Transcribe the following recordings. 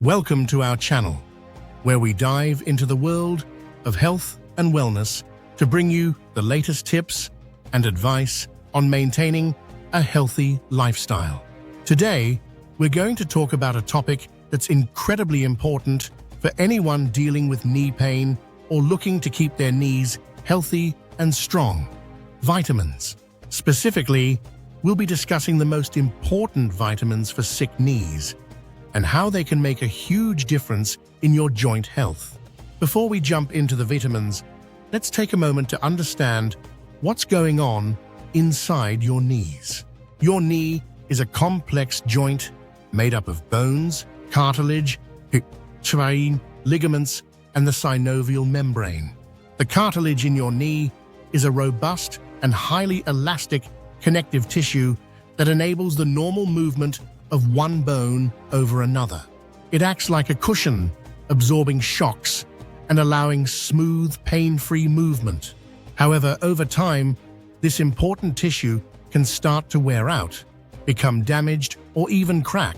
Welcome to our channel, where we dive into the world of health and wellness to bring you the latest tips and advice on maintaining a healthy lifestyle. Today, we're going to talk about a topic that's incredibly important for anyone dealing with knee pain or looking to keep their knees healthy and strong: vitamins. Specifically, we'll be discussing the most important vitamins for sick knees and how they can make a huge difference in your joint health. Before we jump into the vitamins, let's take a moment to understand what's going on inside your knees. Your knee is a complex joint made up of bones, cartilage, ligaments, and the synovial membrane. The cartilage in your knee is a robust and highly elastic connective tissue that enables the normal movement of one bone over another. It acts like a cushion, absorbing shocks and allowing smooth, pain-free movement. However, over time, this important tissue can start to wear out, become damaged, or even crack,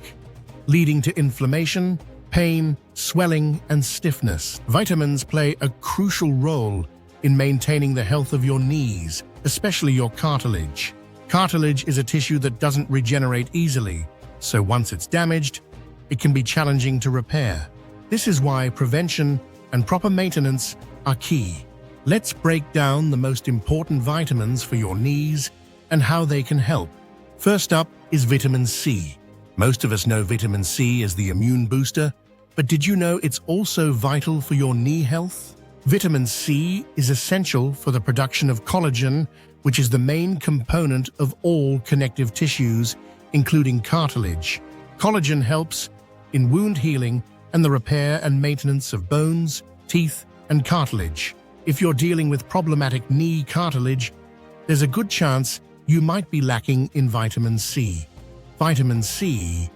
leading to inflammation, pain, swelling, and stiffness. Vitamins play a crucial role in maintaining the health of your knees, especially your cartilage. Cartilage is a tissue that doesn't regenerate easily, so once it's damaged, it can be challenging to repair. This is why prevention and proper maintenance are key. Let's break down the most important vitamins for your knees and how they can help. First up is vitamin C. Most of us know vitamin C as the immune booster, but did you know it's also vital for your knee health? Vitamin C is essential for the production of collagen, which is the main component of all connective tissues, including cartilage. Collagen helps in wound healing and the repair and maintenance of bones, teeth, and cartilage. If you're dealing with problematic knee cartilage, there's a good chance you might be lacking in vitamin C. Vitamin C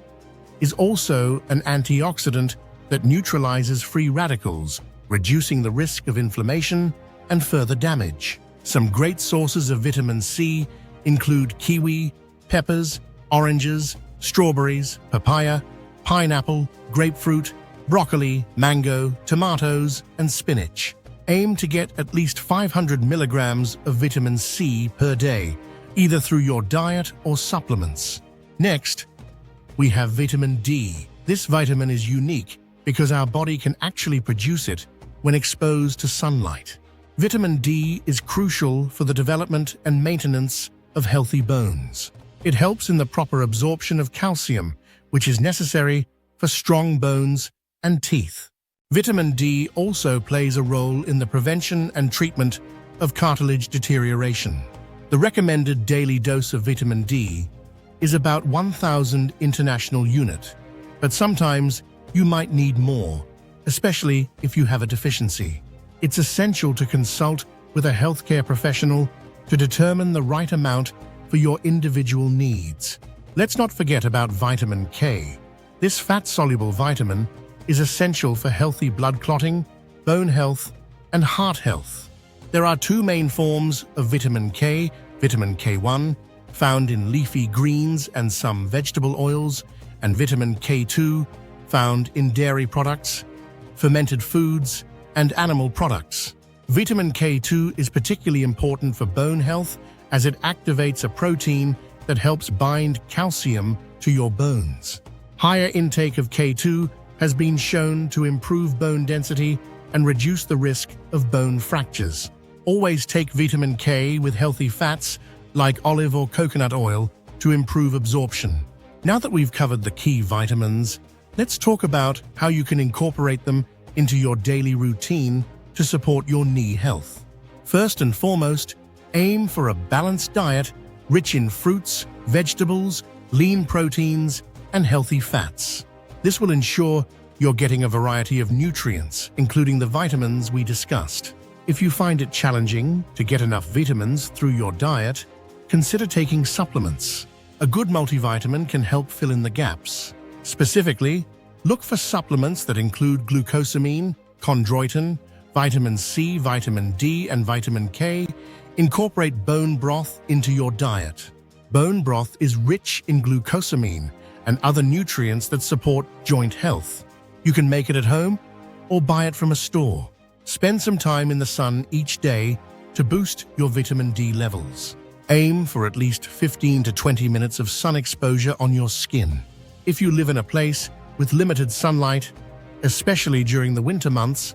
is also an antioxidant that neutralizes free radicals, reducing the risk of inflammation and further damage. Some great sources of vitamin C include kiwi, peppers, oranges, strawberries, papaya, pineapple, grapefruit, broccoli, mango, tomatoes, and spinach. Aim to get at least 500 milligrams of vitamin C per day, either through your diet or supplements. Next, we have vitamin D. This vitamin is unique because our body can actually produce it when exposed to sunlight. Vitamin D is crucial for the development and maintenance of healthy bones. It helps in the proper absorption of calcium, which is necessary for strong bones and teeth. Vitamin D also plays a role in the prevention and treatment of cartilage deterioration. The recommended daily dose of vitamin D is about 1,000 international unit, but sometimes you might need more, especially if you have a deficiency. It's essential to consult with a healthcare professional to determine the right amount for your individual needs. Let's not forget about vitamin K. This fat-soluble vitamin is essential for healthy blood clotting, bone health, and heart health. There are two main forms of vitamin K: vitamin K1, found in leafy greens and some vegetable oils, and vitamin K2, found in dairy products, fermented foods, and animal products. Vitamin K2 is particularly important for bone health as it activates a protein that helps bind calcium to your bones. Higher intake of K2 has been shown to improve bone density and reduce the risk of bone fractures. Always take vitamin K with healthy fats like olive or coconut oil to improve absorption. Now that we've covered the key vitamins, let's talk about how you can incorporate them into your daily routine to support your knee health. First and foremost, aim for a balanced diet rich in fruits, vegetables, lean proteins, and healthy fats. This will ensure you're getting a variety of nutrients, including the vitamins we discussed. If you find it challenging to get enough vitamins through your diet, consider taking supplements. A good multivitamin can help fill in the gaps. Specifically, look for supplements that include glucosamine, chondroitin, vitamin C, vitamin D, and vitamin K. Incorporate bone broth into your diet. Bone broth is rich in glucosamine and other nutrients that support joint health. You can make it at home or buy it from a store. Spend some time in the sun each day to boost your vitamin D levels. Aim for at least 15 to 20 minutes of sun exposure on your skin. If you live in a place with limited sunlight, especially during the winter months,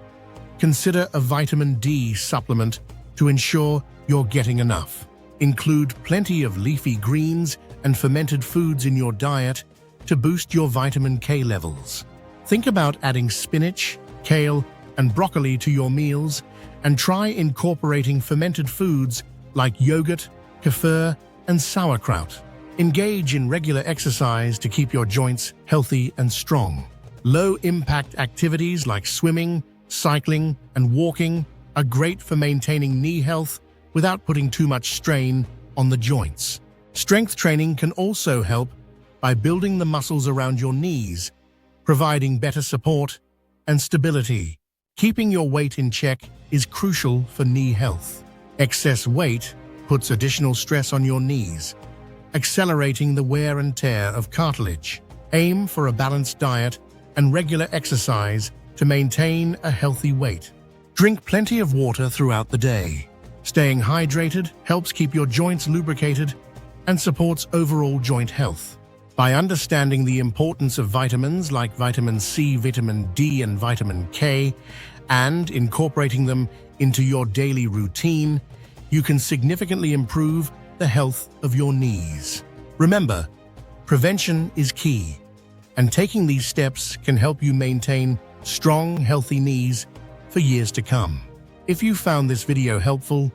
consider a vitamin D supplement to ensure you're getting enough. Include plenty of leafy greens and fermented foods in your diet to boost your vitamin K levels. Think about adding spinach, kale, and broccoli to your meals, and try incorporating fermented foods like yogurt, kefir, and sauerkraut. Engage in regular exercise to keep your joints healthy and strong. Low-impact activities like swimming, cycling, and walking are great for maintaining knee health without putting too much strain on the joints. Strength training can also help by building the muscles around your knees, providing better support and stability. Keeping your weight in check is crucial for knee health. Excess weight puts additional stress on your knees, accelerating the wear and tear of cartilage. Aim for a balanced diet and regular exercise to maintain a healthy weight. Drink plenty of water throughout the day. Staying hydrated helps keep your joints lubricated and supports overall joint health. By understanding the importance of vitamins like vitamin C, vitamin D, and vitamin K, and incorporating them into your daily routine, you can significantly improve the health of your knees. Remember, prevention is key, and taking these steps can help you maintain strong, healthy knees for years to come. If you found this video helpful,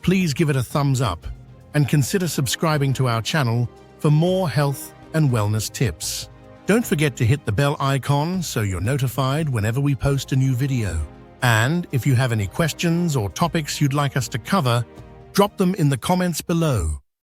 please give it a thumbs up and consider subscribing to our channel for more health and wellness tips. Don't forget to hit the bell icon so you're notified whenever we post a new video. And if you have any questions or topics you'd like us to cover, drop them in the comments below.